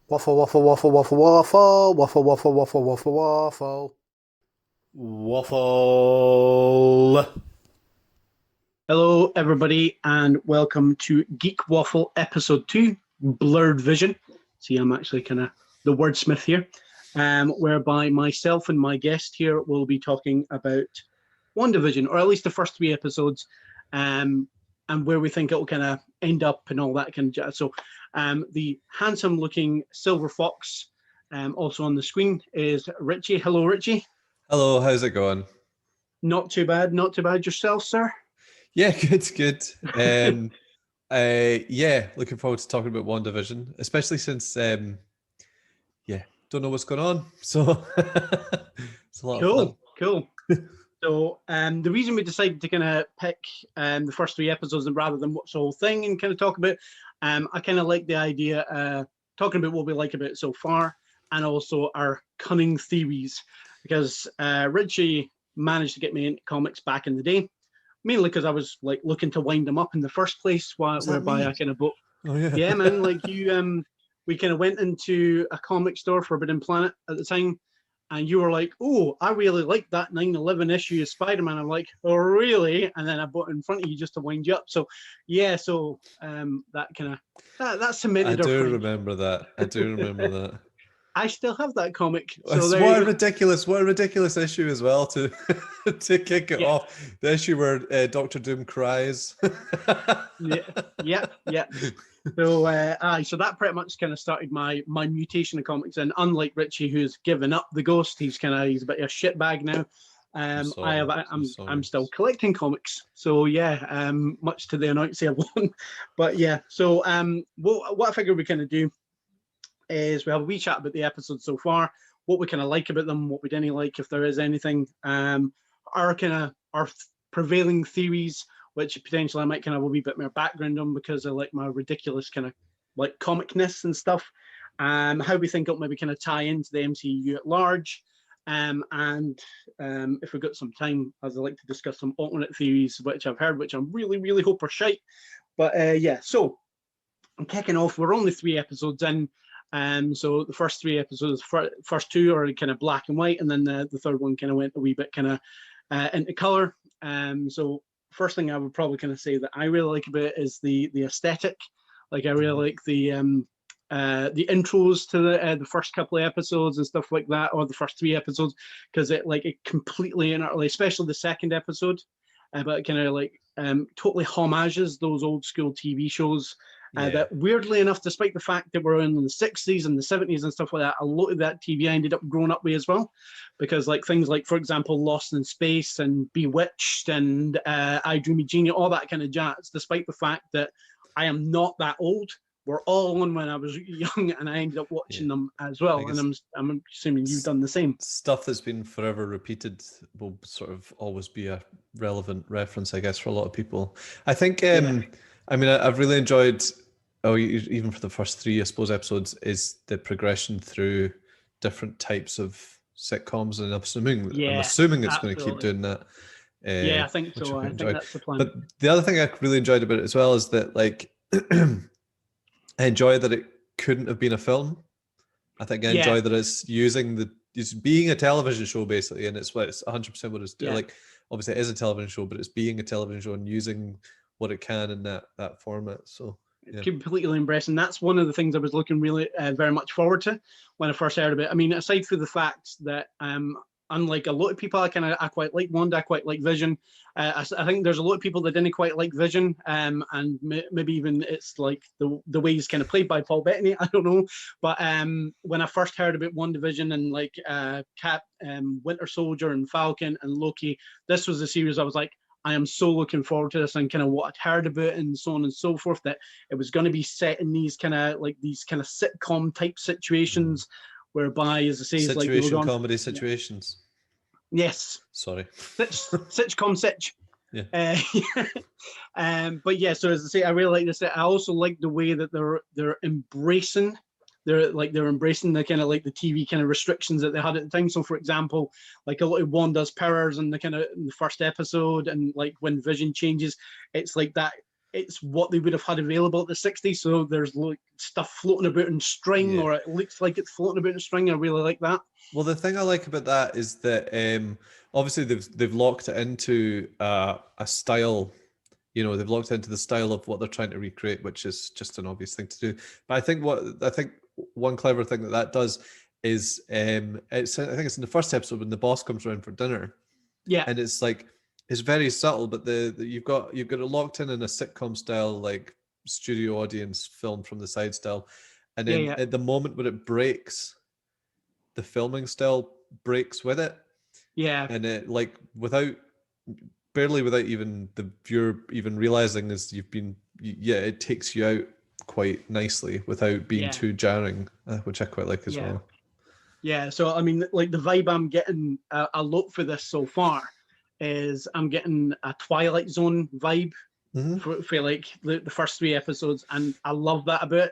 Waffle, waffle, waffle, waffle, waffle, waffle, waffle, waffle, waffle, waffle. Waffle. Hello, everybody, and welcome to Geek Waffle Episode 2, Blurred Vision. See, I'm actually kind of the wordsmith here, whereby myself and my guest here will be talking about WandaVision, or at least the first three episodes, and where we think it will kind of end up and all that kind of jazz. So, the handsome-looking silver fox, also on the screen, is Richie. Hello, Richie. Hello, how's it going? Not too bad, not too bad yourself, sir. Yeah, good. Yeah, looking forward to talking about WandaVision, especially since yeah, don't know what's going on. So it's a lot of fun. Cool. So the reason we decided to kind of pick the first three episodes rather than watch the whole thing and kind of talk about, I kind of like the idea talking about what we like about it so far and also our cunning theories, because Richie managed to get me into comics back in the day, mainly because I was like looking to wind them up in the first place, whereby I kind of bought. Oh yeah. Yeah, man, like you, we kind of went into a comic store, Forbidden Planet at the time, and you were like, "Oh, I really like that 9/11 issue of Spider-Man." I'm like, "Oh, really?" And then I bought it in front of you just to wind you up. So, yeah, so that kind of that I cemented our do friendship. remember that. I do remember that. I still have that comic. So It's there you go. what a ridiculous issue as well to to kick it Yeah, off. The issue where Doctor Doom cries. yeah. So that pretty much kind of started my mutation of comics. And unlike Richie, who's given up the ghost, he's a bit of a shitbag now. I'm still collecting comics. So yeah, much to the annoyance of one. But yeah, so what I figured we kind of do is we have a wee chat about the episodes so far, what we kind of like about them, what we didn't like, if there is anything, our prevailing theories, which potentially I might kind of a wee bit more background on because I like my ridiculous kind of like comicness and stuff. How we think it'll maybe kind of tie into the MCU at large. And if we've got some time, as I like to discuss some alternate theories, which I've heard, which I really hope are shite. But yeah, so I'm kicking off. We're only three episodes in. So the first three episodes, first two are kind of black and white, and then the third one kind of went a wee bit kind of into color. So first thing I would probably kind of say that I really like about it is the aesthetic. Like I really like the intros to the first couple of episodes and stuff like that, or the first three episodes, because it completely and utterly, especially the second episode, but kind of like totally homages those old school TV shows. That weirdly enough, despite the fact that we're in the 60s and the 70s and stuff like that, a lot of that TV I ended up growing up with as well. Because like things like, for example, Lost in Space and Bewitched and I Dream of Jeannie, all that kind of jazz, despite the fact that I am not that old, were all on when I was young and I ended up watching them as well. And I'm assuming you've done the same. Stuff that's been forever repeated will sort of always be a relevant reference, I guess, for a lot of people. I think, I mean, I've really enjoyed, even for the first three, I suppose, episodes, is the progression through different types of sitcoms, and I'm assuming it's going to keep doing that. Yeah, I think so. I think that's the plan. But the other thing I really enjoyed about it as well is that, like, I enjoy that it couldn't have been a film. I think I enjoy that it's being a television show basically, and it's 100% what it's doing. Like, obviously it is a television show, but it's being a television show and using what it can in that format. So completely embracing. That's one of the things I was looking really very much forward to when I first heard of it. I mean, aside from the fact that unlike a lot of people, I quite like Wanda, I quite like Vision. I think there's a lot of people that didn't quite like Vision, and maybe even it's like the way he's kind of played by Paul Bettany. I don't know, but when I first heard about WandaVision and like Cap, Winter Soldier, and Falcon and Loki, this was a series I was like, I am so looking forward to this, and kind of what I'd heard about it and so on and so forth, that it was going to be set in these kind of sitcom type situations, whereby, as I say, situation comedy situations. Yes. Sorry. Sitcom sitch. Yeah. But yeah, so as I say, I really like this. I also like the way that they're embracing. They're embracing the kind of like the TV kind of restrictions that they had at the time. So, for example, like a lot of Wanda's powers in the first episode, and like when Vision changes, it's like that. it's what they would have had available at the 60s. So there's like stuff floating about in string, or it looks like it's floating about in string. I really like that. Well, the thing I like about that is that obviously they've locked it into a style. You know, they've locked into the style of what they're trying to recreate, which is just an obvious thing to do. But I think one clever thing that does is I think it's in the first episode when the boss comes around for dinner. Yeah. And it's like, it's very subtle, but you've got it locked in a sitcom style, like studio audience film from the side style. And then at the moment when it breaks, the filming style breaks with it. Yeah. And it like barely without even the viewer even realizing is it takes you out quite nicely without being too jarring, which I quite like as well. Yeah, so I mean, like the vibe I'm getting a lot for this so far is I'm getting a Twilight Zone vibe for like the first 3 episodes, and I love that about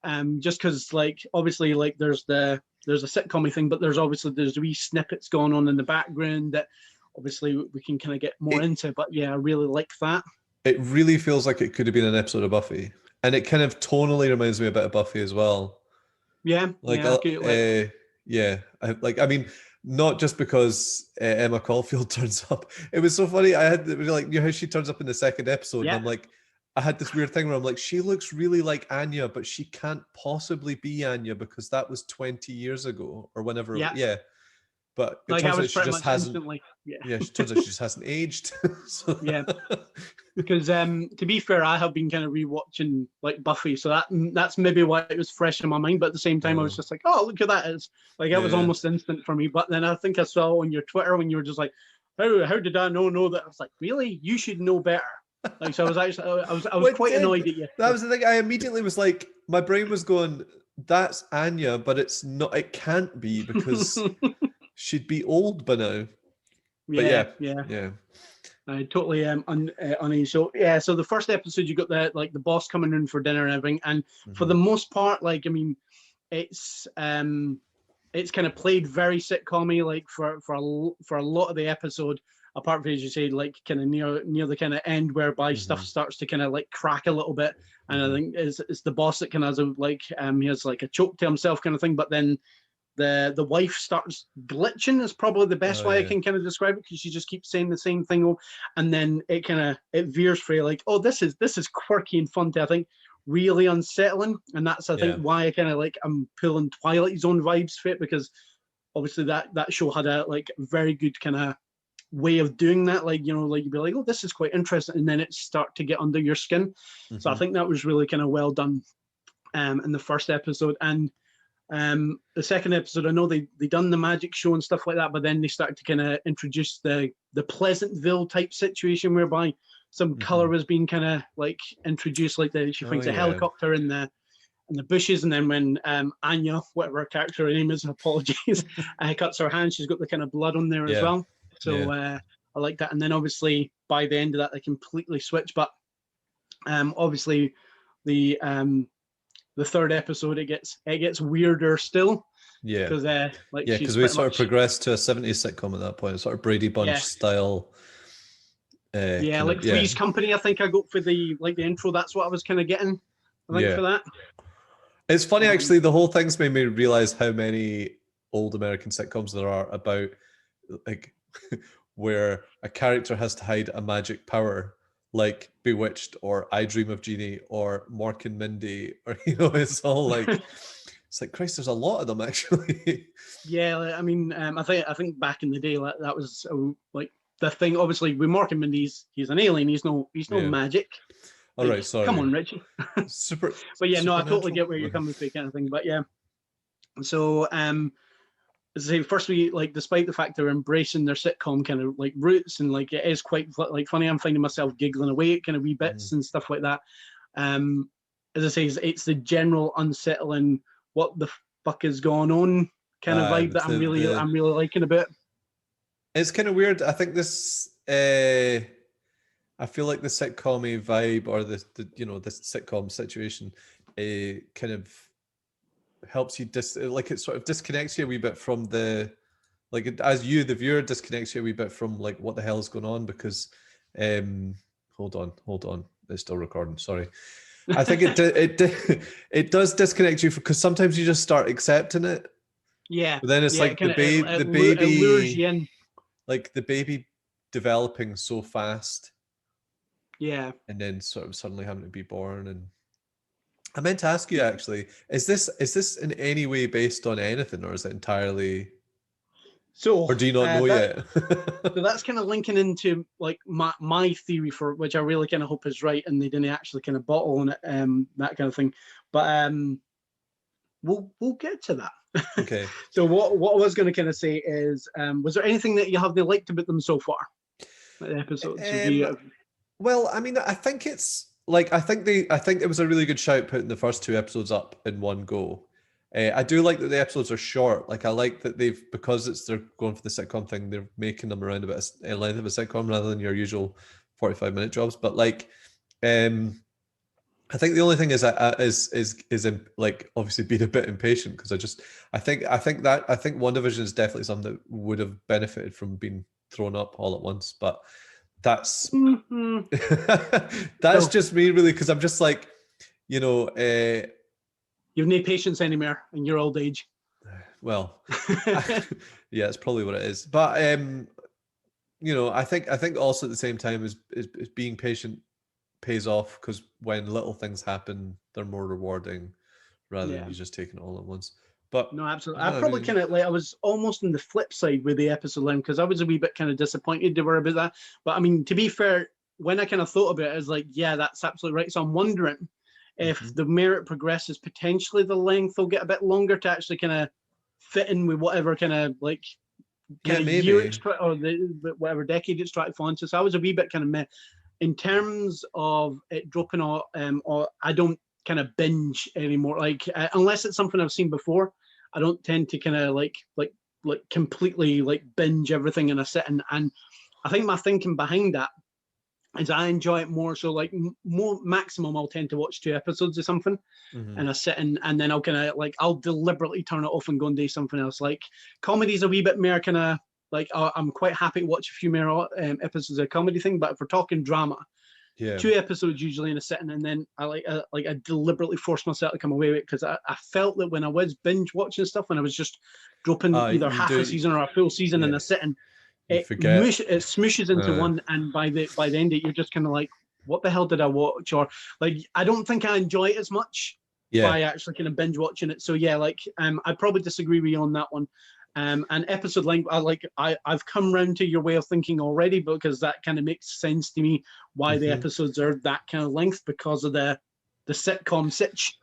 it. Just because like obviously like there's a sitcom thing, but there's wee snippets going on in the background that obviously we can kind of get more into. But yeah, I really like that. It really feels like it could have been an episode of Buffy, and it kind of tonally reminds me a bit of Buffy as well. Yeah, I mean, not just because Emma Caulfield turns up. It was so funny. I had like, you know how she turns up in the second episode, and I'm like, I had this weird thing where I'm like, she looks really like Anya, but she can't possibly be Anya because that was 20 years ago or whenever. Yeah. But it turns out she just hasn't. It turns out she just hasn't aged. Yeah, because to be fair, I have been kind of rewatching like Buffy, so that's maybe why it was fresh in my mind. But at the same time, I was just like, oh, look at that! It's like it was almost instant for me. But then I think I saw on your Twitter when you were just like, how did I know that? I was like, really? You should know better. Like, so I was actually I was quite annoyed at you. That was the thing. I immediately was like, my brain was going, that's Anya, but it's not. It can't be because. She'd be old by now. Yeah. I totally uneasy. So yeah, so the first episode you got the boss coming in for dinner and everything, and for the most part, like I mean, it's kind of played very sitcom-y, like for a lot of the episode, apart from, as you say, like kind of near the kind of end whereby stuff starts to kind of like crack a little bit, and I think it's the boss that kind of has he has like a choke to himself kind of thing, but then the wife starts glitching is probably the best way I can kind of describe it, because she just keeps saying the same thing, and then it veers for like, oh, this is quirky and fun to, I think, really unsettling, and that's I think why I kind of like I'm pulling Twilight Zone vibes for it, because obviously that show had a like very good kind of way of doing that, like, you know, like you'd be like, oh, this is quite interesting, and then it start to get under your skin. So I think that was really kind of well done in the first episode. And the second episode, I know they done the magic show and stuff like that, but then they started to kind of introduce the Pleasantville type situation whereby some color was being kind of like introduced, like she finds a helicopter in the bushes, and then when Anya, whatever her character name is, apologies, cuts her hand, she's got the kind of blood on there as well. So I like that. And then obviously by the end of that they completely switch, but obviously the third episode it gets weirder still. Yeah, because we sort of progressed to a 70s sitcom at that point, sort of Brady Bunch style. Like Three's Company, I think I got for the intro. That's what I was kind of getting, I think, for that. It's funny actually. The whole thing's made me realize how many old American sitcoms there are about, like, where a character has to hide a magic power, like Bewitched or I Dream of Jeannie or Mork and Mindy, or, you know, it's all like, it's like, Christ, there's a lot of them actually. I mean, I think back in the day, that was like the thing. Obviously, with Mork and Mindy, he's an alien. He's no magic. All right, sorry. Come on, Richie. Super. But yeah, no, I totally get where you're coming from, kind of thing. But yeah, so as I say, firstly, like, despite the fact they're embracing their sitcom kind of like roots, and like it is quite like funny, I'm finding myself giggling away at kind of wee bits and stuff like that. As I say, it's the general unsettling, what the fuck is going on kind of vibe that I'm really liking a bit. It's kind of weird. I think this, I feel like the sitcom-y vibe, or the this sitcom situation, kind of helps you it sort of disconnects you a wee bit from the, like, as you, the viewer, disconnects you a wee bit from like what the hell is going on, because hold on, it's still recording. Sorry. I think it does disconnect you because sometimes you just start accepting it. Yeah. But then it's like the it baby lures you in. Like the baby developing so fast. Yeah. And then sort of suddenly having to be born. And I meant to ask you actually, is this in any way based on anything, or is it entirely? So, or do you not know yet? So that's kind of linking into like my theory, for which I really kind of hope is right, and they didn't actually kind of bottle on it, that kind of thing. But we'll get to that. Okay. So what I was going to kind of say is, was there anything that you have liked about them so far? The episodes. Well, I mean, I think it's like I think it was a really good shout putting the first 2 episodes up in one go. I do like that the episodes are short. Like I like that because they're going for the sitcom thing, they're making them around about a length of a sitcom rather than your usual 45-minute jobs. But like, I think the only thing is like obviously being a bit impatient because I think WandaVision is definitely something that would have benefited from being thrown up all at once, but that's that's just me really, because I'm just like, you've no patience anymore in your old age. Well, yeah, it's probably what it is. But I think also at the same time is being patient pays off, because when little things happen, they're more rewarding rather than you just taking it all at once. But no, absolutely. I probably kind of I was almost on the flip side with the episode line, because I was a wee bit kind of disappointed they were about that. But I mean, to be fair, when I kind of thought about it, I was like, yeah, that's absolutely right. So I'm wondering if the merit progresses, potentially the length will get a bit longer to actually kind of fit in with whatever kind of year it's or whatever decade it's trying to fall into. So I was a wee bit kind of meh. In terms of it dropping off, or I don't kind of binge anymore. Like unless it's something I've seen before, I don't tend to kind of like completely binge everything in a sitting. And I think my thinking behind that is I enjoy it more. So more maximum, I'll tend to watch 2 episodes of something in a sitting, and then I'll kind of I'll deliberately turn it off and go and do something else. Like comedy's a wee bit more kind of I'm quite happy to watch a few more episodes of a comedy thing. But if we're talking drama, 2 episodes usually in a sitting, and then I deliberately force myself to come away with it, because I felt that when I was binge watching stuff, when I was just dropping either half a season or a full season in a sitting, it smooshes into one, and by the end of it, you're just kind of like, what the hell did I watch? Or I don't think I enjoy it as much by actually kind of binge watching it. So I'd probably disagree with you on that one. And episode length, I've come round to your way of thinking already, because that kind of makes sense to me why the episodes are that kind of length, because of the sitcom sitch.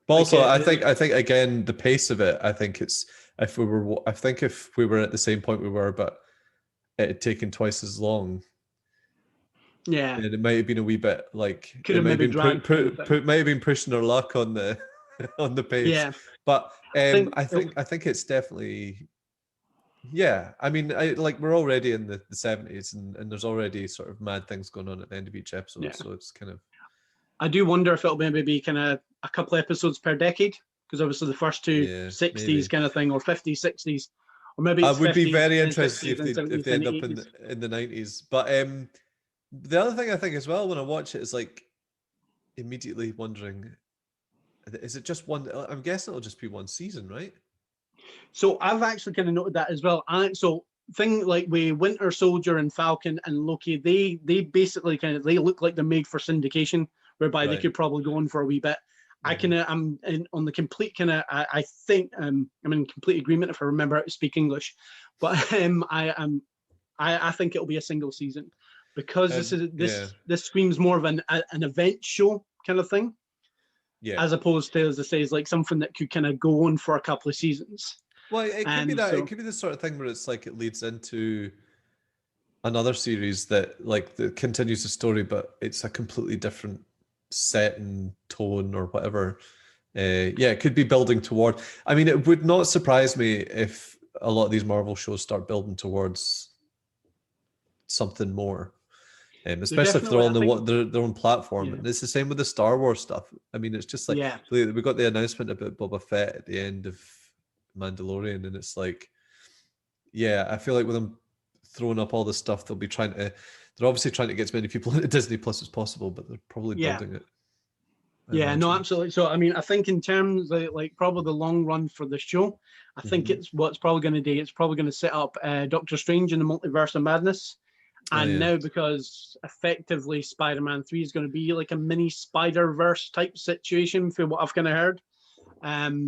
But also, I think again, the pace of it. I think if we were at the same point we were, but it had taken twice as long. Yeah, and it might have been a wee bit could have maybe dragged. Might have been pushing our luck on the on the pace. Yeah, but I think it's definitely. Yeah, I mean, we're already in the 70s, and there's already sort of mad things going on at the end of each episode, so it's kind of. I do wonder if it'll maybe be kind of a couple episodes per decade, because obviously the first 2 60s maybe. Kind of thing, or 50s, 60s, or maybe. I would be very interested if they end up in the 90s. But the other thing I think as well when I watch it is immediately wondering, is it just one? I'm guessing it'll just be one season, right? So I've actually kind of noted that as well. So thing like with Winter Soldier and Falcon and Loki, they basically they look like they're made for syndication, whereby they could probably go on for a wee bit. I'm on the complete I think I'm in complete agreement if I remember how to speak English, but I think it'll be a single season, because this screams more of an event show kind of thing. Yeah. As opposed to, as I say, is something that could kind of go on for a couple of seasons. Well, it could be that. So, it could be the sort of thing where it's it leads into another series that that continues the story, but it's a completely different set and tone or whatever. It could be building toward. I mean, it would not surprise me if a lot of these Marvel shows start building towards something more. Especially if they're on their own platform. Yeah. And it's the same with the Star Wars stuff. I mean, it's just we got the announcement about Boba Fett at the end of Mandalorian, and it's I feel like with them throwing up all this stuff, they'll be trying to they're obviously trying to get as many people into Disney Plus as possible, but they're probably building it. Yeah, no, absolutely. So, I mean, I think in terms of like probably the long run for the show, I think it's what's probably going to do. It's probably going to set up Doctor Strange in the Multiverse of Madness, and now because effectively Spider-Man 3 is going to be like a mini Spider-Verse type situation, for what I've kind of heard.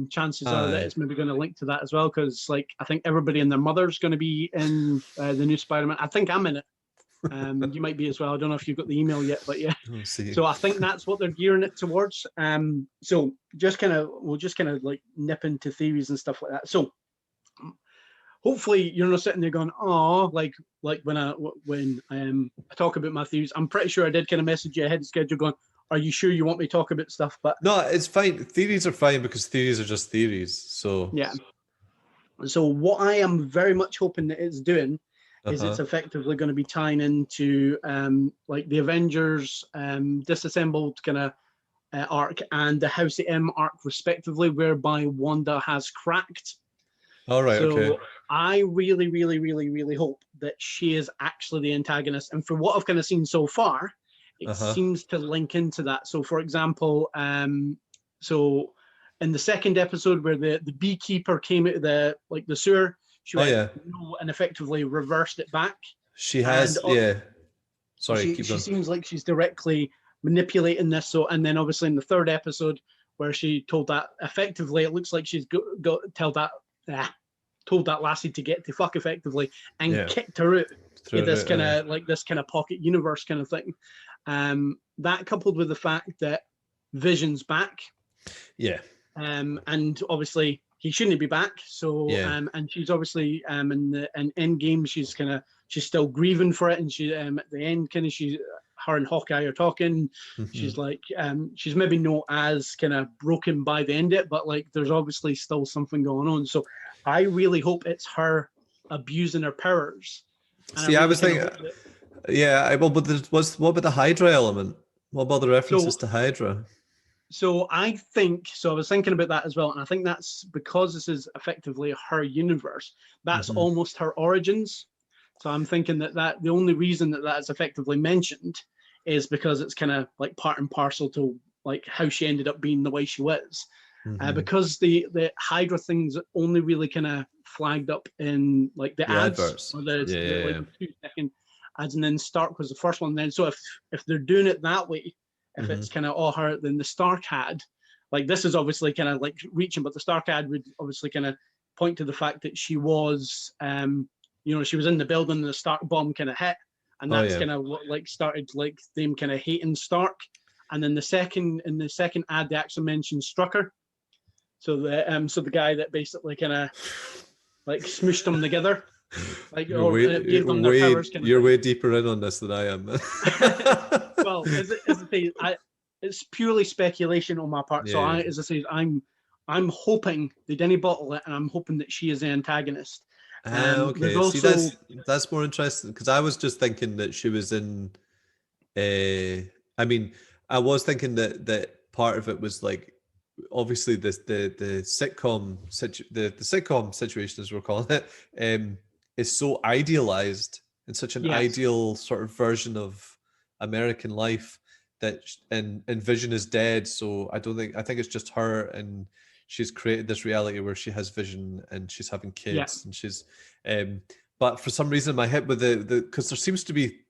Chances are that it's maybe going to link to that as well, because like I think everybody and their mother's going to be in the new Spider-Man. I think I'm in it. You might be as well. I don't know if you've got the email yet, but yeah. So I think that's what they're gearing it towards. So we'll just kind of like nip into theories and stuff like that. So hopefully you're not sitting there going, oh, like when I talk about my theories. I'm pretty sure I did kind of message you ahead of schedule going, are you sure you want me to talk about stuff? But no, it's fine. Theories are fine because theories are just theories. So yeah. So what I am very much hoping that it's doing is it's effectively going to be tying into like the Avengers disassembled kind of arc and the House of M arc respectively, whereby Wanda has cracked. All right. So I really, really, really, really hope that she is actually the antagonist. And for what I've kind of seen so far, it seems to link into that. So, for example, so in the second episode where the beekeeper came out of the sewer, she went no, and effectively reversed it back. She has, Sorry, she seems like she's directly manipulating this. So, and then obviously in the third episode where she told that effectively, it looks like she's told that lassie to get to fuck effectively and kicked her out in this kind of like this kind of pocket universe kind of thing. That coupled with the fact that Vision's back, and obviously he shouldn't be back. So and she's obviously in Endgame she's still grieving for it, and she at the end her and Hawkeye are talking. She's like she's maybe not as kind of broken by the end of it, but like there's obviously still something going on. So I really hope it's her abusing her powers. See, I was thinking, but what about the Hydra element? What about the references to Hydra? So I was thinking about that as well, and I think that's because this is effectively her universe. That's almost her origins. So I'm thinking that the only reason that is effectively mentioned is because it's kind of like part and parcel to like how she ended up being the way she was. Because the Hydra things only really kind of flagged up in like the ads, adverts. Or the 2-second ads, and then Stark was the first one. Then so if they're doing it that way, if it's kind of all her, then the Stark ad, like this is obviously kind of like reaching, but the Stark ad would obviously kind of point to the fact that she was, she was in the building and the Stark bomb kind of hit, and that's kind of what like started like them kind of hating Stark. And then the second ad, they actually mentioned Strucker. So the guy that basically kind of like smooshed them together, like gave them their powers. You're way deeper in on this than I am. Well, it's purely speculation on my part. So as I say, I'm hoping they didn't bottle it, and I'm hoping that she is the antagonist. Okay, also, see that's more interesting because I was just thinking that she was in. I mean, I was thinking that part of it was like. Obviously, the sitcom situation, as we're calling it, is so idealized and such an ideal sort of version of American life that and Vision is dead. So I think it's just her, and she's created this reality where she has Vision and she's having kids and she's. But for some reason, my head with the because there seems to be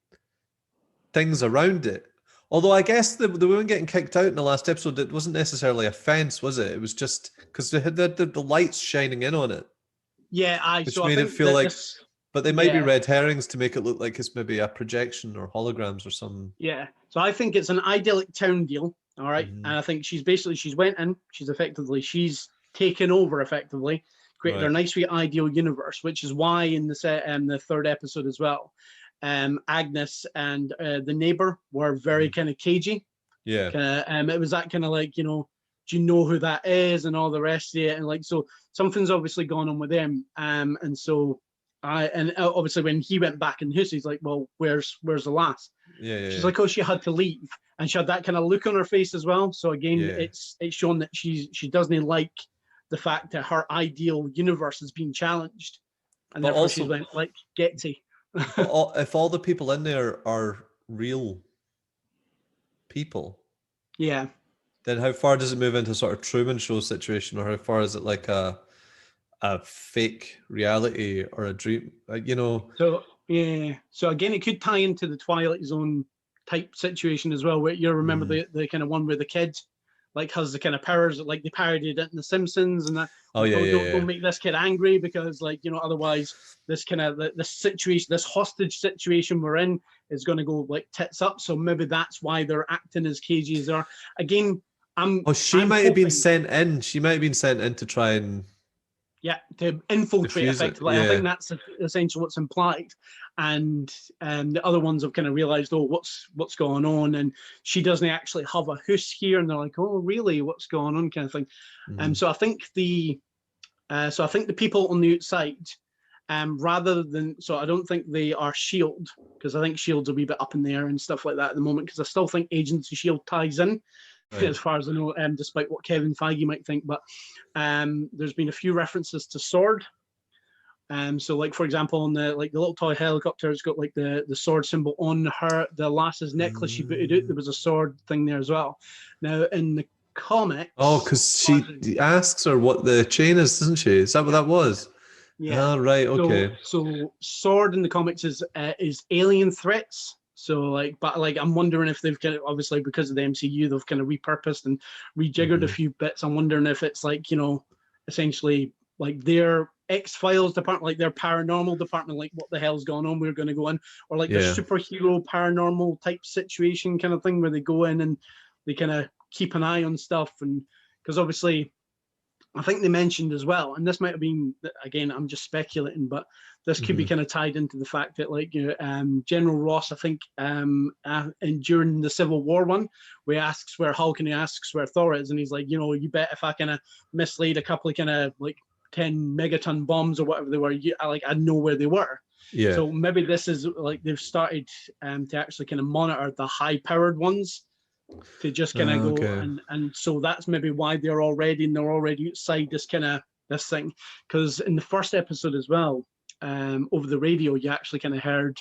things around it. Although I guess the woman getting kicked out in the last episode, it wasn't necessarily a fence, was it? It was just because they had the lights shining in on it. Yeah, which made it feel like. But they might be red herrings to make it look like it's maybe a projection or holograms or something. Yeah, so I think it's an idyllic town deal, all right? And I think she's went in, she's taken over effectively, created a nice wee ideal universe, which is why in the third episode as well, Agnes and the neighbor were very kind of cagey. Yeah. It was that kind of like, do you know who that is and all the rest of it, and like so something's obviously gone on with them. And so obviously when he went back in the house, he's like, well, where's the lass? She's like, oh, she had to leave, and she had that kind of look on her face as well. So again, it's shown that she doesn't like the fact that her ideal universe is being challenged, and therefore she went like, get to. If all the people in there are real people, yeah. then how far does it move into sort of Truman Show situation, or how far is it like a fake reality or a dream? So yeah. So again, it could tie into the Twilight Zone type situation as well, where you remember the kind of one where the kid like has the kind of powers, like they parodied it in The Simpsons, and that don't make this kid angry because otherwise this kind of this situation, this hostage situation we're in is going to go like tits up. So maybe that's why they're acting as cagey as they are. Again, she might have been sent in. She might have been sent in to try and to infiltrate effectively. Yeah. I think that's essentially what's implied. And the other ones have kind of realized, what's going on, and she doesn't actually have a house here, and they're like, oh, really? What's going on, kind of thing. So I think the people on the outside, rather than, so I don't think they are Shield, because I think Shield's a wee bit up in the air and stuff like that at the moment, because I still think Agents of Shield ties in. Right. As far as I know, despite what Kevin Feige might think, but there's been a few references to Sword. So like for example, on the little toy helicopter, it's got like the sword symbol on her. The lass's necklace she booted out, there was a sword thing there as well. Now in the comics, because she asks her what the chain is, doesn't she? Is that what that was? Yeah. Oh, right. Okay. So Sword in the comics is alien threats. So I'm wondering if they've kind of, obviously because of the MCU, they've kind of repurposed and rejiggered a few bits. I'm wondering if it's essentially like their X-Files department, like their paranormal department, like what the hell's going on, we're going to go in, or like the superhero paranormal type situation kind of thing where they go in and they kind of keep an eye on stuff. And because obviously I think they mentioned as well, and this might have been, again, I'm just speculating, but this could be kind of tied into the fact that General Ross, I think, and during the Civil War one, where he asks where Hulk and he asks where Thor is, and he's like, you bet if I kind of mislaid a couple of kind of like 10 megaton bombs or whatever they were, I'd know where they were. Yeah. So maybe this is like they've started to actually kind of monitor the high powered ones to just kind of go and so that's maybe why they're already outside this thing, because in the first episode as well, over the radio you actually kind of heard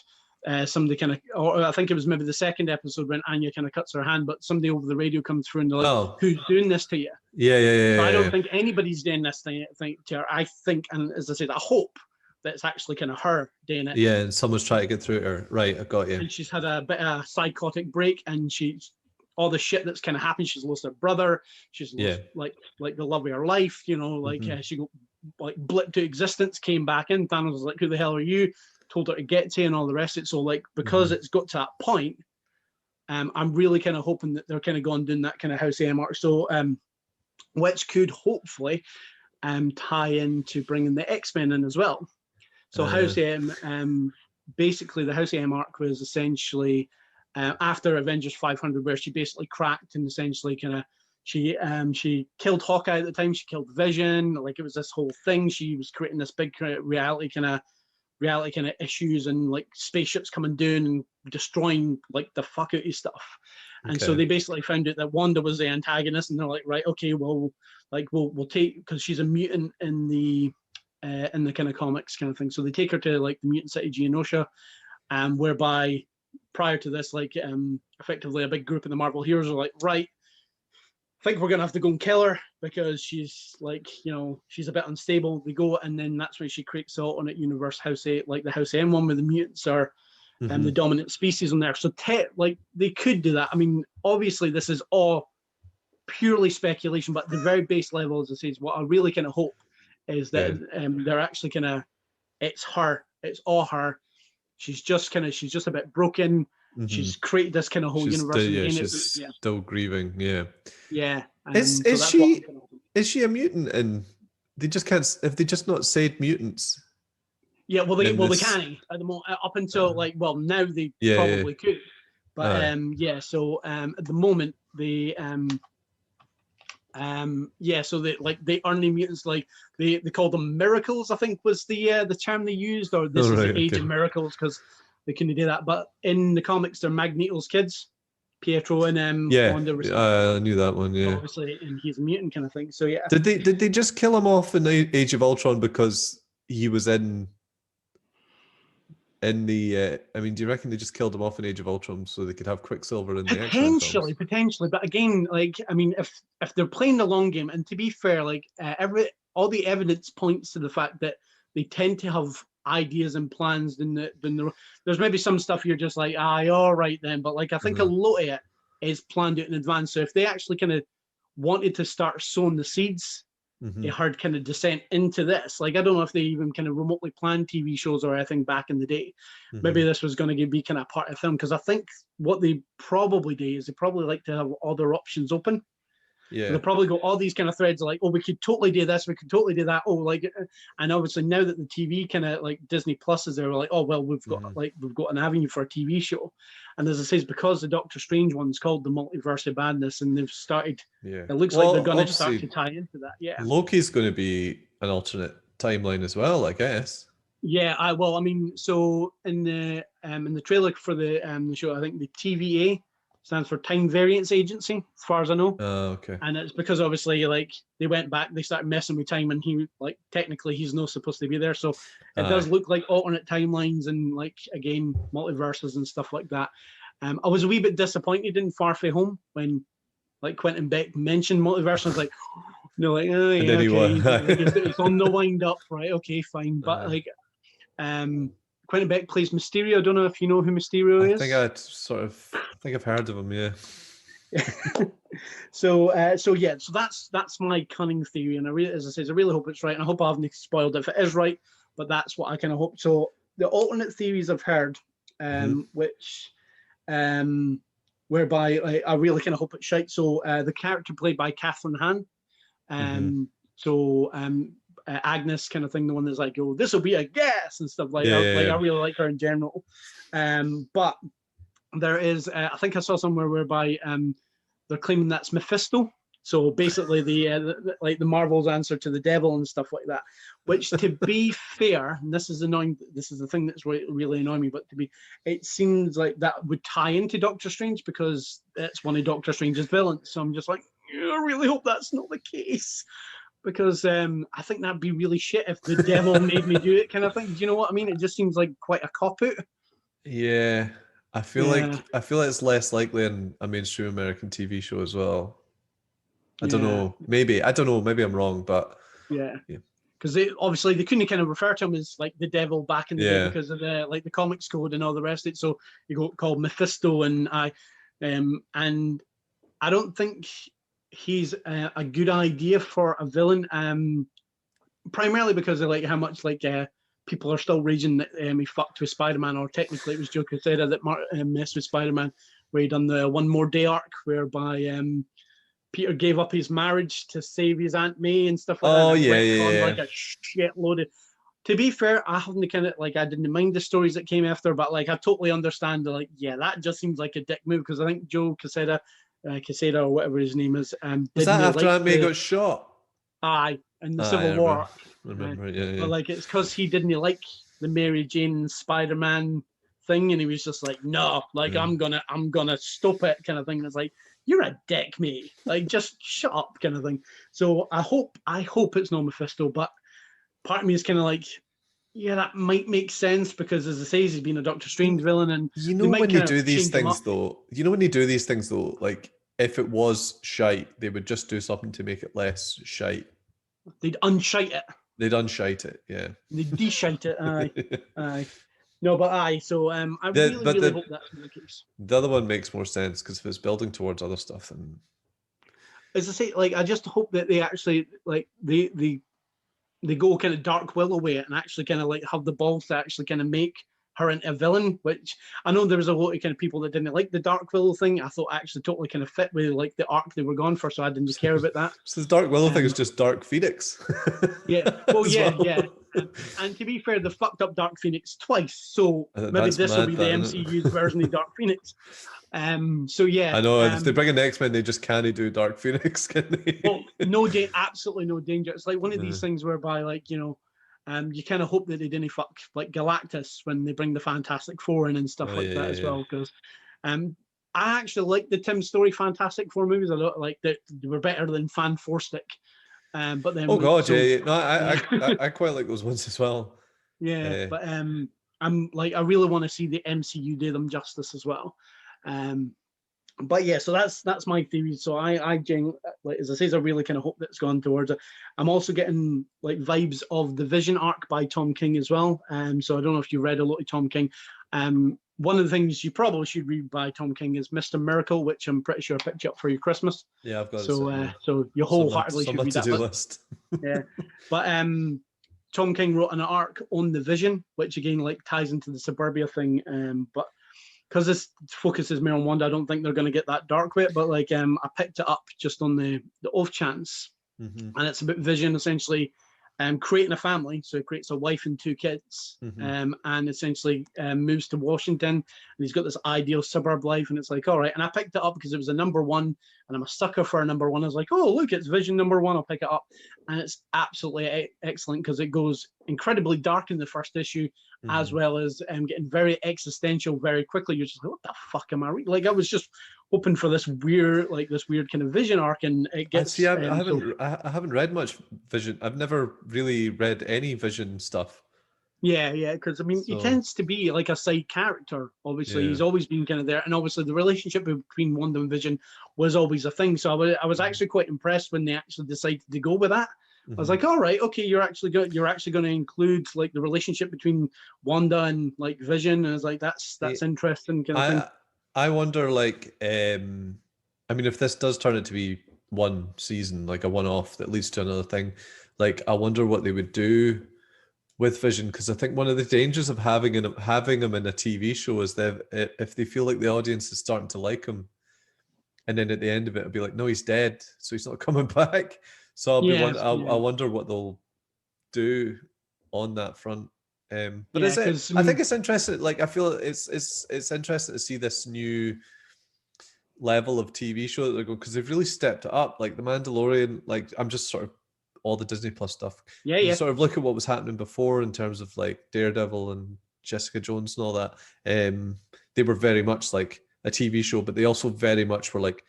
somebody kind of, or I think it was maybe the second episode when Anya kind of cuts her hand, but somebody over the radio comes through and they're like, who's doing this to you? So I don't think anybody's doing this thing to her. I think, and as I said, I hope that it's actually kind of her doing it. Yeah, and someone's trying to get through to her. Right, I got you. And she's had a bit of a psychotic break, and she's all the shit that's kind of happened. She's lost her brother. She's lost like the love of her life. She got like blipped to existence, came back in. Thanos was like, "Who the hell are you?" Told her to get to, and all the rest of it. So like because it's got to that point, I'm really kind of hoping that they're kind of going doing that kind of House M arc. So which could hopefully tie into bringing the X-Men in as well. So House M, basically the House M arc was essentially after Avengers 500, where she basically cracked and essentially kind of she killed Hawkeye at the time. She killed Vision. Like it was this whole thing. She was creating this big reality kind of issues and like spaceships coming down and destroying like the fuck out of stuff. And so they basically found out that Wanda was the antagonist, and they're like, right, okay, well, like we'll take, because she's a mutant in the kind of comics kind of thing. So they take her to like the mutant city Genosha, whereby prior to this, like effectively a big group of the Marvel heroes are like, right, I think we're gonna have to go and kill her because she's like, she's a bit unstable. They go, and then that's when she creates the alternate universe House A, like the House M one, where the mutants are the dominant species on there. So like they could do that. I mean, obviously this is all purely speculation, but at the very base level, as I say, is what I really kind of hope is that they're actually kind of, it's all her. She's just a bit broken. She's created this kind of whole universe. She's still grieving. Yeah. Is she a mutant? And they just can't. If they just not said mutants. Yeah, they can at the moment, up until now they probably could, but So at the moment they so they aren't any mutants. Like they call them miracles, I think was the term they used, or this is the age of miracles, because they couldn't do that. But in the comics, they're Magneto's kids, Pietro and Wanda. I knew that one. Yeah, obviously, and he's a mutant kind of thing. So yeah. Did they just kill him off in the Age of Ultron because he was in in the. I mean, do you reckon they just killed him off in Age of Ultron so they could have Quicksilver in the X-Men films? Potentially, but again, like, I mean, if they're playing the long game, and to be fair, like, all the evidence points to the fact that they tend to have ideas and plans. There's maybe some stuff you're just like, all right then, but like, I think a lot of it is planned out in advance. So if they actually kind of wanted to start sowing the seeds, they heard kind of descent into this. Like, I don't know if they even kind of remotely planned TV shows or anything back in the day. Maybe this was going to be kind of part of the film, because I think what they probably do is they probably like to have other options open. Yeah, they'll probably go all these kind of threads like, oh, we could totally do this, we could totally do that. Oh, like, and obviously now that the TV kind of like Disney Plus is there, we're like, oh well, we've got an avenue for a TV show. And as I say, it's because the Doctor Strange one's called the Multiverse of Madness, and they've started. Yeah, it looks like they're going to start to tie into that. Yeah, Loki's going to be an alternate timeline as well, I guess. Yeah, I mean, so in the trailer for the show, I think the TVA stands for Time Variance Agency, as far as I know. Oh, okay. And it's because obviously, like, they went back, they started messing with time, and he, like, technically he's not supposed to be there. So it does look like alternate timelines and, like, again, multiverses and stuff like that. I was a wee bit disappointed in Far From Home when, like, Quentin Beck mentioned multiverse. I was like, no, like, oh yeah, okay, it's on the wind up, right? Okay, fine. But like, Quentin Beck plays Mysterio. I don't know if you know who Mysterio is. I think I've heard of him. Yeah. So that's my cunning theory, and as I say, I really hope it's right, and I hope I haven't spoiled it if it is right. But that's what I kind of hope. So the alternate theories I've heard, which, whereby I really kind of hope it's shite. So the character played by Catherine Hahn, Agnes kind of thing, the one that's like, oh, this will be a guess and stuff like that. I really like her in general. But there is, I think I saw somewhere whereby they're claiming that's Mephisto. So basically the Marvel's answer to the devil and stuff like that, which, to be fair, and this is annoying, this is the thing that's really annoying me, but it seems like that would tie into Doctor Strange because it's one of Doctor Strange's villains. So I'm just like, I really hope that's not the case. Because I think that'd be really shit if the devil made me do it, kind of thing. Do you know what I mean? It just seems like quite a cop-out. Yeah, I feel like it's less likely in a mainstream American TV show as well. I don't know. Maybe I'm wrong, but yeah. Because they couldn't kind of refer to him as like the devil back in the day because of the comics code and all the rest of it. So you go called Mephisto, and I don't think he's a good idea for a villain, primarily because of like how much people are still raging that he fucked with Spider-Man, or technically it was Joe Quesada that messed with Spider-Man, where he done the One More Day arc whereby Peter gave up his marriage to save his Aunt May and stuff like that. Oh yeah. Like a shitload of. To be fair, I haven't I didn't mind the stories that came after, but like I totally understand that just seems like a dick move, because I think Joe Quesada or whatever his name is. Was that after Aunt May got shot? Aye, in the Civil War. Remember, yeah. But like, it's because he didn't like the Mary Jane Spider-Man thing, and he was just like, no, like I'm gonna stop it, kind of thing. And it's like, you're a dick, mate. Like, just shut up, kind of thing. So I hope it's not Mephisto, but part of me is kind of like, yeah, that might make sense because, as I say, he's been a Doctor Strange villain, and when you do these things though, like if it was shite, they would just do something to make it less shite. They'd unshite it. Yeah. They'd de-shite it. Aye. No, but aye. So I really hope that's the case. The other one makes more sense because if it's building towards other stuff, then, as I say, like I just hope that they actually they go kind of Dark Willow way and actually kind of like have the balls to actually kind of make her into a villain, which I know there was a lot of kind of people that didn't like the Dark Willow thing. I thought actually totally kind of fit with like the arc they were going for, so I didn't care about that. So the Dark Willow thing is just Dark Phoenix. Yeah. Well, yeah. And to be fair, they fucked up Dark Phoenix twice, so maybe this will be the MCU's version of Dark Phoenix. So yeah. I know, if they bring in the X-Men, they just can't do Dark Phoenix, can they? Well, absolutely no danger. It's like one of these things whereby, like, you know, you kind of hope that they didn't fuck like Galactus when they bring the Fantastic Four in and stuff that as well. Because I actually like the Tim Story Fantastic Four movies a lot. Like they were better than Fan Four Stick. But then no, I quite like those ones as well. Yeah, but I really want to see the MCU do them justice as well. But yeah, so that's my theory. So I like, as I say, I really kind of hope that it's gone towards it. I'm also getting like vibes of the Vision arc by Tom King as well. So I don't know if you read a lot of Tom King. One of the things you probably should read by Tom King is Mr. Miracle, which I'm pretty sure I picked you up for your Christmas. Yeah, I've got it. So you wholeheartedly should read that. To-do list. Yeah, but Tom King wrote an arc on the Vision, which again like ties into the Suburbia thing. But because this focuses more on Wanda, I don't think they're going to get that dark with it. But like, I picked it up just on the off chance, and it's about Vision essentially creating a family. So he creates a wife and 2 kids, and essentially moves to Washington, and he's got this ideal suburb life. And it's like, all right. And I picked it up because it was a #1, and I'm a sucker for a #1. I was like, oh, look, it's Vision #1. I'll pick it up. And it's absolutely excellent because it goes incredibly dark in the first issue, as well as getting very existential very quickly. You're just like, what the fuck am I reading? Like, I was just hoping for this weird kind of Vision arc, and it gets. I haven't read much Vision. I've never really read any Vision stuff. Yeah, because I mean, he tends to be like a side character. Obviously, he's always been kind of there, and obviously the relationship between Wanda and Vision was always a thing. So I was actually quite impressed when they actually decided to go with that. I was like, all right, okay, you're actually going to include like the relationship between Wanda and like Vision. And I was like, that's interesting kind of thing. I wonder, like, I mean, if this does turn out to be one season, like a one-off that leads to another thing, like, I wonder what they would do with Vision, because I think one of the dangers of having him in a TV show is that if they feel like the audience is starting to like him, and then at the end of it, it'll be like, no, he's dead, so he's not coming back. So I wonder what they'll do on that front. But I think it's interesting. Like, I feel it's interesting to see this new level of TV show that they're going, because they've really stepped it up. Like The Mandalorian, like, I'm just sort of all the Disney Plus stuff. You sort of look at what was happening before in terms of like Daredevil and Jessica Jones and all that. They were very much like a TV show, but they also very much were like,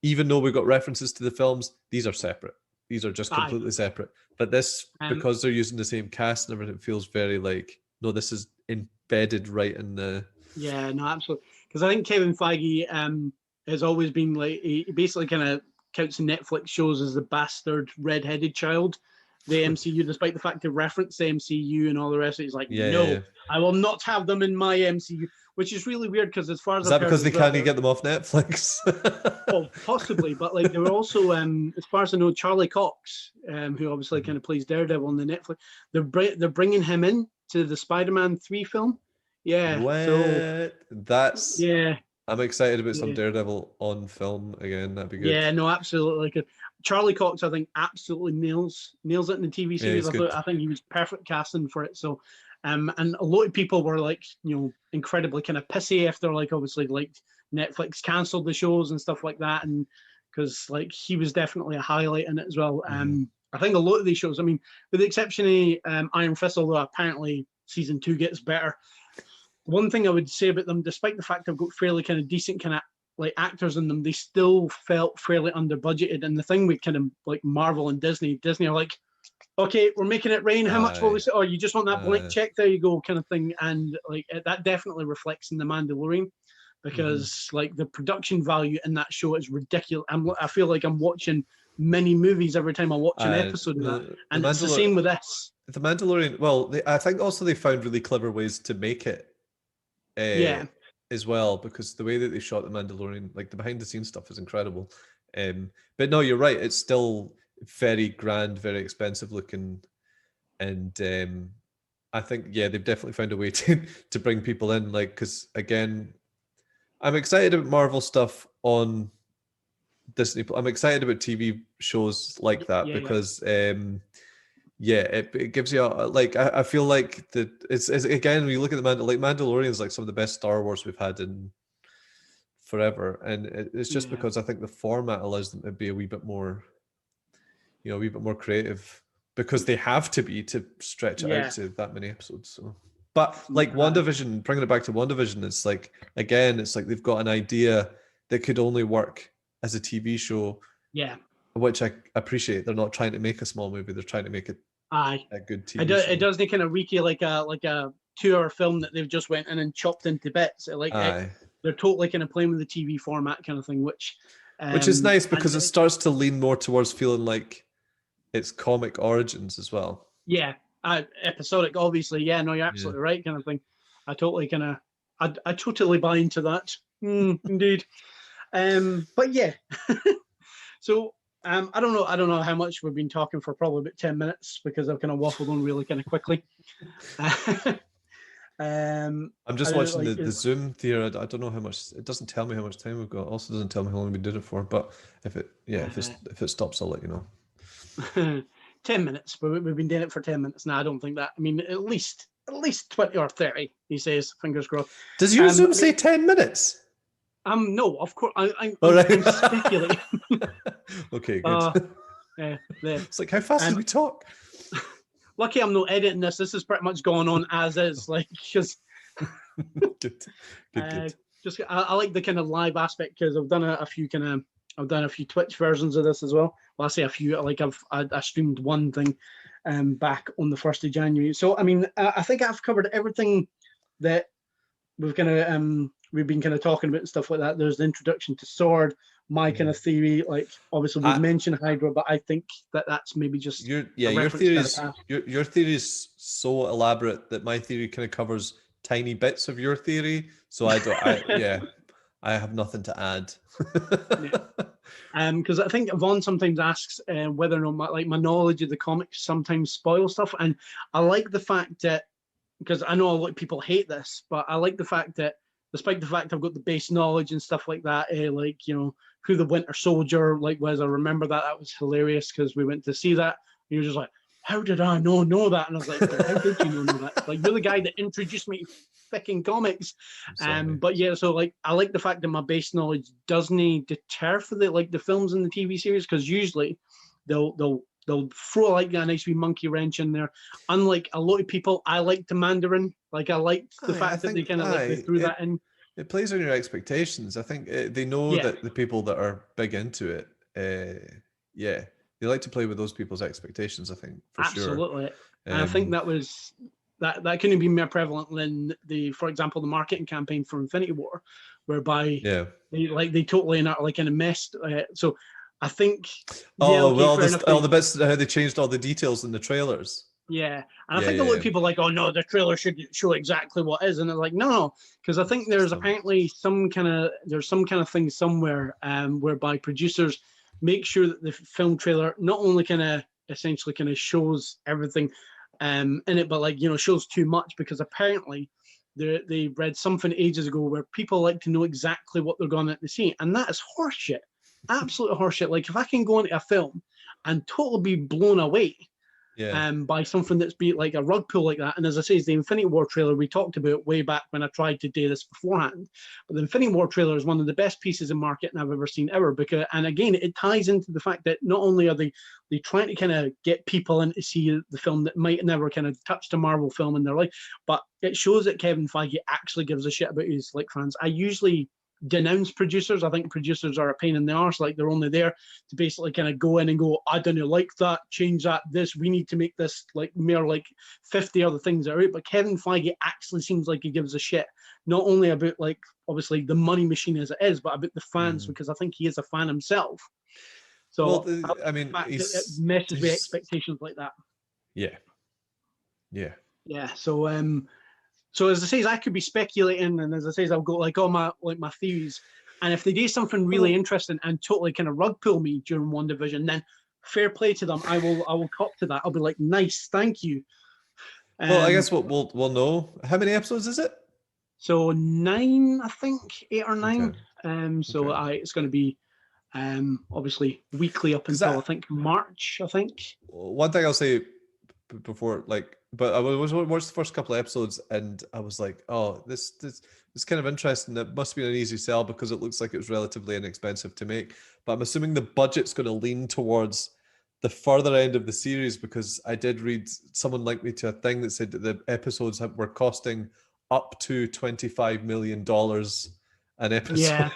even though we've got references to the films, these are separate. These are just completely separate. But this, because they're using the same cast and everything, it feels very like, no, this is embedded right in the... Yeah, no, absolutely. Because I think Kevin Feige has always been like, he basically kind of counts Netflix shows as the bastard red-headed child, the MCU, despite the fact they reference the MCU and all the rest of it. He's like, I will not have them in my MCU. Which is really weird because, as far as is that because they can't get them off Netflix? Well, possibly, but like they were also, as far as I know, Charlie Cox, who obviously kind of plays Daredevil on the Netflix. They're bringing him in to the Spider-Man 3 film. Yeah, I'm excited about some Daredevil on film again. That'd be good. Yeah, no, absolutely. Like, Charlie Cox, I think, absolutely nails it in the TV series. I think he was perfect casting for it. So. And a lot of people were like, incredibly kind of pissy after, like, obviously, like, Netflix cancelled the shows and stuff like that, and because like he was definitely a highlight in it as well. I think a lot of these shows, I mean, with the exception of Iron Fist, although apparently season 2 gets better. One thing I would say about them, despite the fact they've got fairly kind of decent kind of like actors in them, they still felt fairly under budgeted. And the thing with kind of like Marvel and Disney are like, okay, we're making it rain. How much will we say? Oh, you just want that blank check? There you go, kind of thing. And like that definitely reflects in The Mandalorian, because like the production value in that show is ridiculous. I feel like I'm watching mini movies every time I watch an episode of that. And it's the same with this. The Mandalorian. Well, I think also they found really clever ways to make it. As well, because the way that they shot The Mandalorian, like the behind the scenes stuff, is incredible. But no, you're right. It's still very grand, very expensive looking, and I think they've definitely found a way to bring people in, like, because again, I'm excited about Marvel stuff on Disney. I'm excited about TV shows like that because it gives you like I feel like that it's again, when you look at the Mandalorian is like some of the best Star Wars we've had in forever, and it's just because I think the format allows them to be a wee bit more creative, because they have to be to stretch it out to that many episodes. So, but like WandaVision, bringing it back to WandaVision, it's like, again, it's like they've got an idea that could only work as a TV show. Yeah. Which I appreciate. They're not trying to make a small movie. They're trying to make it a good TV show. It does kind of reek you like a 2-hour film that they've just went in and chopped into bits. They're totally kind of playing with the TV format kind of thing, which is nice because it starts to lean more towards feeling like it's comic origins as well. Yeah, episodic, obviously. Yeah, no, you're absolutely right, kind of thing. I totally buy into that. Indeed. But yeah. So I don't know how much we've been talking for, probably about 10 minutes because I've kind of waffled on really kind of quickly. I'm just watching the Zoom theater. I don't know how much. It doesn't tell me how much time we've got. Also doesn't tell me how long we've been doing it for. But if it stops, I'll let you know. 10 minutes, but we've been doing it for 10 minutes now. I don't think that. I mean, at least 20 or 30. He says, fingers crossed. Does your Zoom say 10 minutes? No, of course. I'm speculating. Okay, good. It's like, how fast do we talk? Lucky I'm not editing this. This is pretty much going on as is. Like, because good. Just I like the kind of live aspect because I've done a few Twitch versions of this as well. Well, I say a few. Like I streamed one thing back on the 1st of January. So I mean, I think I've covered everything that we've been kind of talking about and stuff like that. There's the introduction to Sword, my kind of theory. Like obviously we've mentioned Hydra, but I think that's maybe just your theory is so elaborate that my theory kind of covers tiny bits of your theory. So I have nothing to add. Because I think Vaughn sometimes asks whether or not my knowledge of the comics sometimes spoils stuff, and I like the fact that, because I know a lot of people hate this, but I like the fact that despite the fact I've got the base knowledge and stuff like that, like, you know, who the Winter Soldier was, I remember that was hilarious because we went to see that. And you're just like, how did I know that? And I was like, how did you know that? Like, you're the guy that introduced me to fucking comics. But yeah, so like, I like the fact that my base knowledge doesn't deter for the films and the TV series, because usually they'll throw like a nice wee monkey wrench in there. Unlike a lot of people, I like the Mandarin. Like, I like the fact that they kind of they threw that in. It plays on your expectations. I think they know that the people that are big into it, they like to play with those people's expectations, I think, for sure. Absolutely. And I think that couldn't be more prevalent than for example, the marketing campaign for Infinity War, whereby they totally kind of messed. So I think all the bits how they changed all the details in the trailers. Yeah, and I think a lot of people are like, oh no, the trailer should show exactly what is, and they're like, no, because I think there's apparently some kind of thing somewhere whereby producers make sure that the film trailer not only essentially shows everything in it, but like, you know, shows too much, because apparently they read something ages ago where people like to know exactly what they're going to see, and that is horseshit, absolute horseshit. Like, if I can go into a film and totally be blown away by something that's be like a rug pull like that. And as I say, the Infinity War trailer we talked about way back when I tried to do this beforehand. But the Infinity War trailer is one of the best pieces of marketing I've ever seen ever. And again, it ties into the fact that not only are they trying to kind of get people in to see the film that might never kind of touched a Marvel film in their life, but it shows that Kevin Feige actually gives a shit about his fans. I usually denounce producers. I think producers are a pain in the arse. Like, they're only there to basically kind of go in and go, I don't like that, change that, this, we need to make this mere 50 other things that are out. But Kevin Feige actually seems like he gives a shit, not only about obviously the money machine as it is, but about the fans, because I think he is a fan himself. So it messes with expectations like that. Yeah. So as I say, I could be speculating, and as I say, I've got all my theories. And if they do something really interesting and totally kind of rug pull me during WandaVision, then fair play to them. I will cop to that. I'll be like, nice, thank you. Well, I guess we'll know. How many episodes is it? So 9, I think, 8 or 9. Okay. It's going to be obviously weekly up until I think March. I think. One thing I'll say before, but I watched the first couple of episodes and I was like, oh, this is kind of interesting. It must be an easy sell because it looks like it was relatively inexpensive to make. But I'm assuming the budget's going to lean towards the further end of the series, because I did read, someone linked me to a thing that said that the episodes were costing up to $25 million an episode.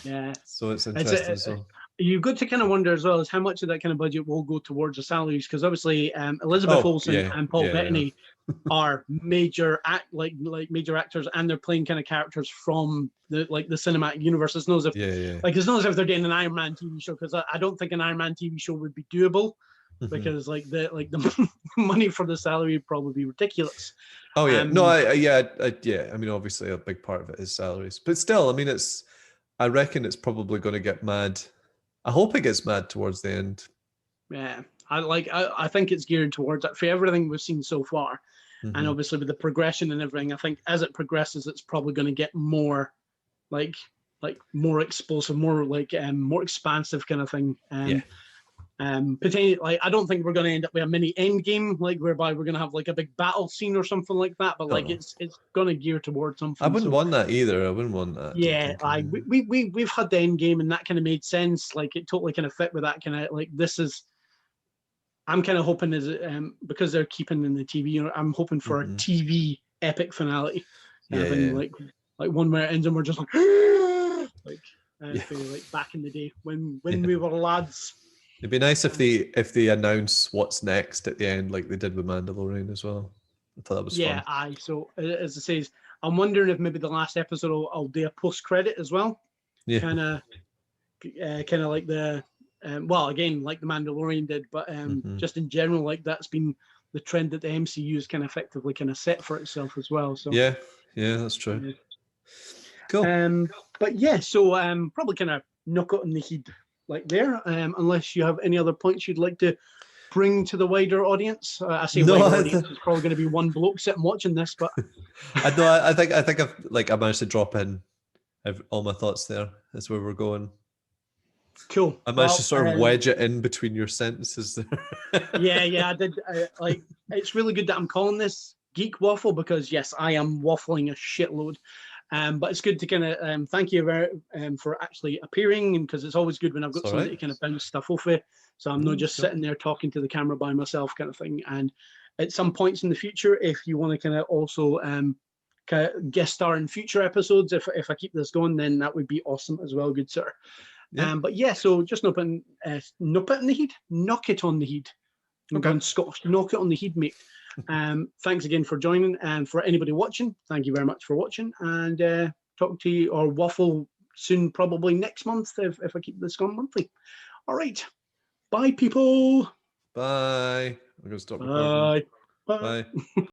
Yeah. So it's interesting. You've got to kind of wonder as well as how much of that kind of budget will go towards the salaries, because obviously Elizabeth Olsen and Paul Bettany, are major major actors, and they're playing kind of characters from the cinematic universe. It's not as if it's not as if they're doing an Iron Man TV show, because I don't think an Iron Man TV show would be doable, because the money for the salary would probably be ridiculous. Oh yeah, no, I mean, obviously a big part of it is salaries, but still, I mean, I reckon it's probably going to get mad. I hope it gets mad towards the end. Yeah, I think it's geared towards that for everything we've seen so far. And obviously with the progression and everything, I think as it progresses, it's probably going to get more like more explosive, more more expansive kind of thing. Potentially, I don't think we're going to end up with a mini end game, whereby we're going to have a big battle scene or something like that. But it's going to gear towards something. I wouldn't want that either. I wouldn't want that. Yeah, we've had the end game, and that kind of made sense. It totally kind of fit with that kind of this is. I'm kind of hoping because they're keeping in the TV. I'm hoping for a TV epic finale, like one where it ends and we're just back in the day when we were lads. It'd be nice if they announce what's next at the end, like they did with Mandalorian as well. I thought that was fun. So as it says, I'm wondering if maybe the last episode I'll do a post credit as well. Yeah. Kind of like the. Well, again, like the Mandalorian did, but just in general, that's been the trend that the MCU has kind of effectively kind of set for itself as well. So yeah, that's true. Cool. But yeah, so probably kind of knock it on the head there, unless you have any other points you'd like to bring to the wider audience. I say wider audience is probably going to be one bloke sitting watching this, but I think I managed to drop in all my thoughts there. That's where we're going. Cool. I managed to sort of wedge it in between your sentences there. yeah, I did. It's really good that I'm calling this Geek Waffle, because yes, I am waffling a shitload. But it's good to kind of thank you for actually appearing, and because it's always good when I've got somebody to kind of bounce stuff off it. So I'm not just sitting there talking to the camera by myself, kind of thing. And at some points in the future, if you want to kind of also kind of guest star in future episodes, if I keep this going, then that would be awesome as well, good sir. Yeah. But yeah, so just knock it on the head. I'm going Scottish. Knock it on the head, mate. Thanks again for joining, and for anybody watching, thank you very much for watching, and talk to you or waffle soon, probably next month if I keep this going monthly. All right, bye people. Bye. I'm going to stop recording. Bye. Bye.